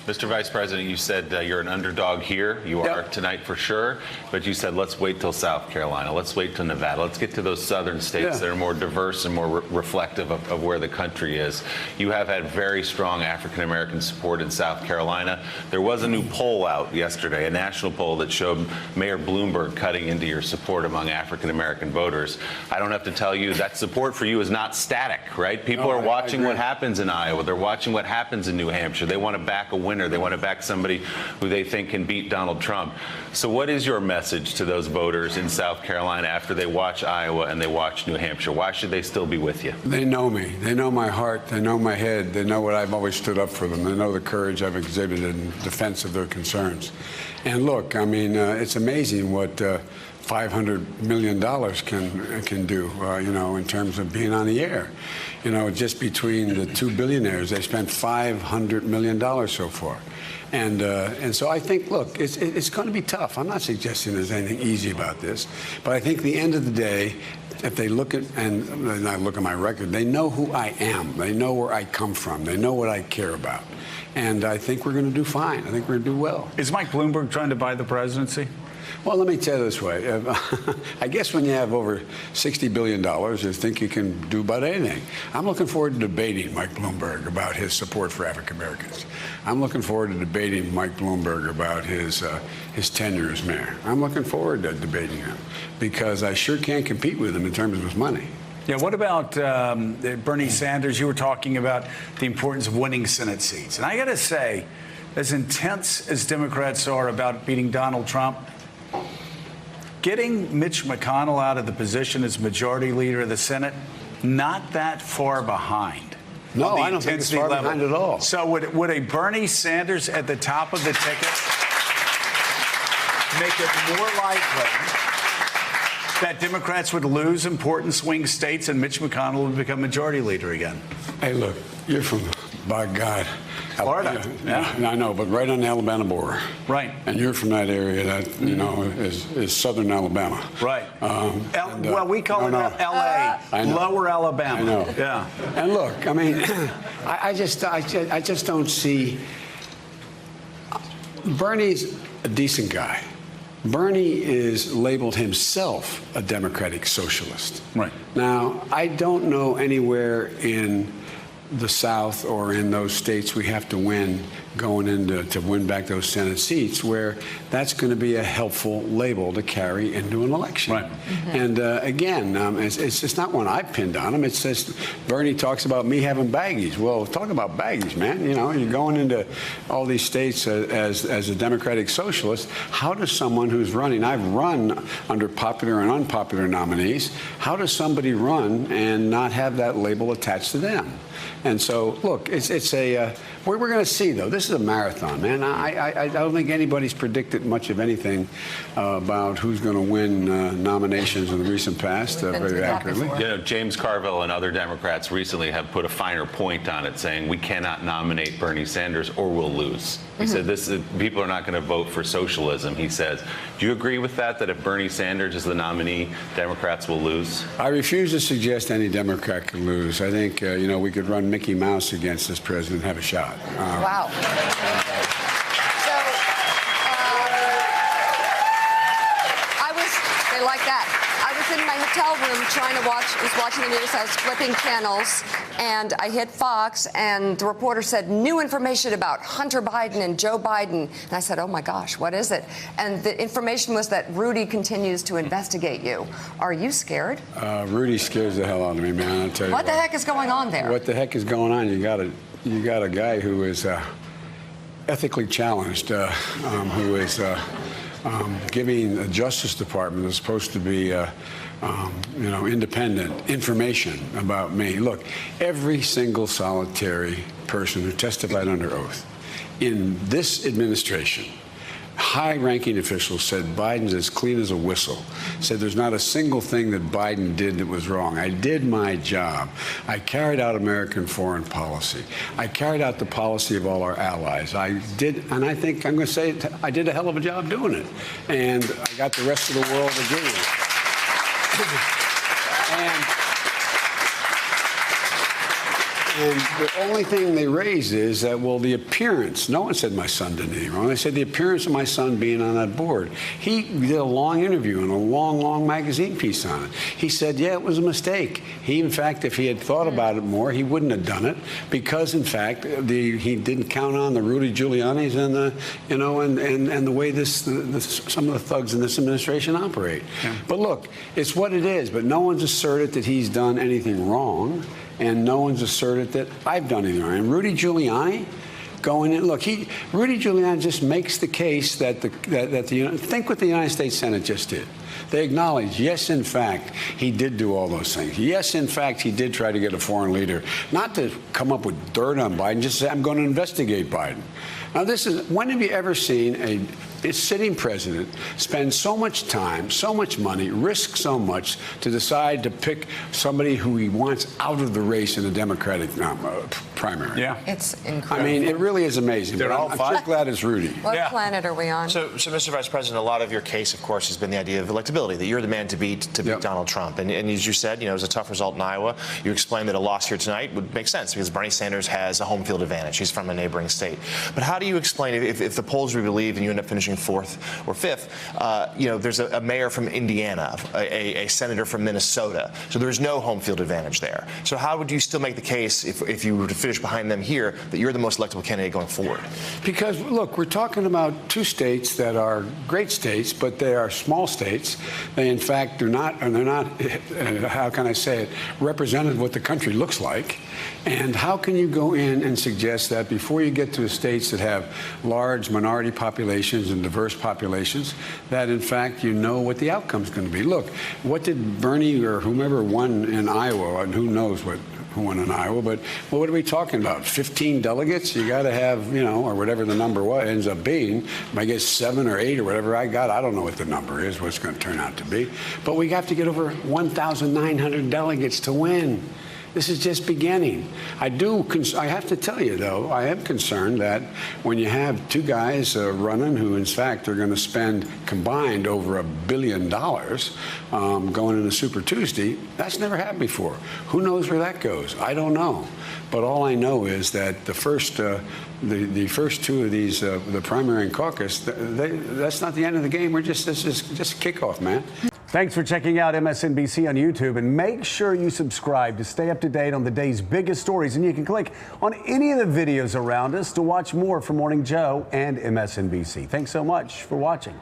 Mr. Vice President, you said you're an underdog here. You are tonight for sure. But you said, let's wait till South Carolina. Let's wait till Nevada. Let's get to those southern states that are more diverse and more reflective of where the country is. You have had very strong African-American support in South Carolina. There was a new poll out yesterday, a national poll that showed Mayor Bloomberg cutting into your support among African-American voters. I don't have to tell you that support for you is not static, right? People are watching what happens in Iowa. They're watching what happens in New Hampshire. They want to back a winner. They want to back somebody who they think can beat Donald Trump. So what is your message to those voters in South Carolina after they watch Iowa and they watch New Hampshire? Why should they still be with you? They know me. They know my heart. They know my head. They know what I've always stood up for them. They know the courage I've exhibited in defense of their concerns. And look, I mean, it's amazing what $500 million can do, you know, in terms of being on the air. You know, just between the two billionaires, they spent $500 million so far. And so I think, look, it's going to be tough. I'm not suggesting there's anything easy about this. But I think at the end of the day, if they look at, and I look at my record, they know who I am. They know where I come from. They know what I care about. And I think we're going to do fine. I think we're going to do well. Is Mike Bloomberg trying to buy the presidency? Well, let me tell you this way. I guess when you have over $60 billion, you think you can do about anything. I'm looking forward to debating Mike Bloomberg about his support for African Americans. I'm looking forward to debating Mike Bloomberg about his tenure as mayor. I'm looking forward to debating him because I sure can't compete with him in terms of his money. Yeah, what about Bernie Sanders? You were talking about the importance of winning Senate seats. And I got to say, as intense as Democrats are about beating Donald Trump, getting Mitch McConnell out of the position as majority leader of the Senate, not that far behind. No, I don't think it's far behind at all. So would a Bernie Sanders at the top of the ticket make it more likely that Democrats would lose important swing states and Mitch McConnell would become majority leader again? Hey, look, you're from, by God, Florida. Yeah, I know, but right on the Alabama border. Right. And you're from that area that, you know, is southern Alabama. Right. Well, we call it L.A., lower Alabama. I know. Yeah. And look, I mean, I just don't see. Bernie's a decent guy. Bernie is labeled himself a democratic socialist. Right. Now, I don't know anywhere in the South or in those states we have to win going into to win back those Senate seats where that's going to be a helpful label to carry into an election. Right. And again, it's just not one I pinned on him. It's just Bernie talks about me having baggies. Well, talk about baggies, man. You know, you're going into all these states as a democratic socialist. How does someone who's running, I've run under popular and unpopular nominees, how does somebody run and not have that label attached to them? And so, look, we're going to see, though. This is a marathon, man. I don't think anybody's predicted much of anything about who's going to win nominations in the recent past very accurately. You know, James Carville and other Democrats recently have put a finer point on it, saying we cannot nominate Bernie Sanders or we'll lose. He said people are not going to vote for socialism, he says. Do you agree with that if Bernie Sanders is the nominee, Democrats will lose? I refuse to suggest any Democrat could lose. I think, you know, we could run Mickey Mouse against this president and have a shot. Wow. So, they like that. I was in my hotel room trying to was watching the news. I was flipping channels, and I hit Fox, and the reporter said, new information about Hunter Biden and Joe Biden. And I said, oh, my gosh, what is it? And the information was that Rudy continues to investigate you. Are you scared? Rudy scares the hell out of me, man. I'll tell you what the heck is going on there? What the heck is going on? You got a guy who is ethically challenged, who is giving the Justice Department is supposed to be, you know, independent information about me. Look, every single solitary person who testified under oath in this administration, high-ranking officials said Biden's as clean as a whistle, said there's not a single thing that Biden did that was wrong. I did my job. I carried out American foreign policy. I carried out the policy of all our allies. I did, and I think I'm going to say I did a hell of a job doing it. And I got the rest of the world agreeing. And And the only thing they raised is that, well, the appearance. No one said my son did anything wrong. They said the appearance of my son being on that board. He did a long interview and a long magazine piece on it. He said, yeah, it was a mistake. He, in fact, if he had thought about it more, he wouldn't have done it because, in fact, he didn't count on the Rudy Giuliani's and the, and the way some of the thugs in this administration operate. Yeah. But look, it's what it is. But no one's asserted that he's done anything wrong. And no one's asserted that I've done anything wrong. And Rudy Giuliani, going in, look, Rudy Giuliani just makes the case that think what the United States Senate just did. They acknowledge, yes, in fact, he did do all those things. Yes, in fact, he did try to get a foreign leader, not to come up with dirt on Biden, just say, I'm going to investigate Biden. Now, when have you ever seen a sitting president spend so much time, so much money, risk so much to decide to pick somebody who he wants out of the race in the Democratic primary? Yeah. It's incredible. I mean, it really is amazing. They're but all I'm fine. just glad it's Rudy. What planet are we on? So, Mr. Vice President, a lot of your case, of course, has been the idea of electability, that you're the man to beat Donald Trump. And as you said, it was a tough result in Iowa. You explained that a loss here tonight would make sense because Bernie Sanders has a home field advantage. He's from a neighboring state. But how do you explain, if the polls we believe and you end up finishing 4th or 5th, there's a mayor from Indiana, a senator from Minnesota. So there's no home field advantage there. So how would you still make the case, if you were to finish behind them here, that you're the most electable candidate going forward? Because, look, we're talking about 2 states that are great states, but they are small states. They, in fact, they're not, how can I say it, representative of what the country looks like. And how can you go in and suggest that before you get to the states that have large minority populations and diverse populations, that, in fact, you know what the outcome's going to be? Look, what did Bernie or whomever won in Iowa, and who knows who won in Iowa, but what are we talking about? 15 delegates? You got to have, or whatever the number ends up being. I guess 7 or 8 or whatever I got. I don't know what the number is, what it's going to turn out to be. But we have to get over 1,900 delegates to win. This is just beginning. I have to tell you, though, I am concerned that when you have 2 guys running who, in fact, are going to spend combined over $1 billion going into Super Tuesday, that's never happened before. Who knows where that goes? I don't know. But all I know is that the first 2 of these, the primary and caucus, that's not the end of the game. This is just a kickoff, man. Thanks for checking out MSNBC on YouTube, and make sure you subscribe to stay up to date on the day's biggest stories. And you can click on any of the videos around us to watch more from Morning Joe and MSNBC. Thanks so much for watching.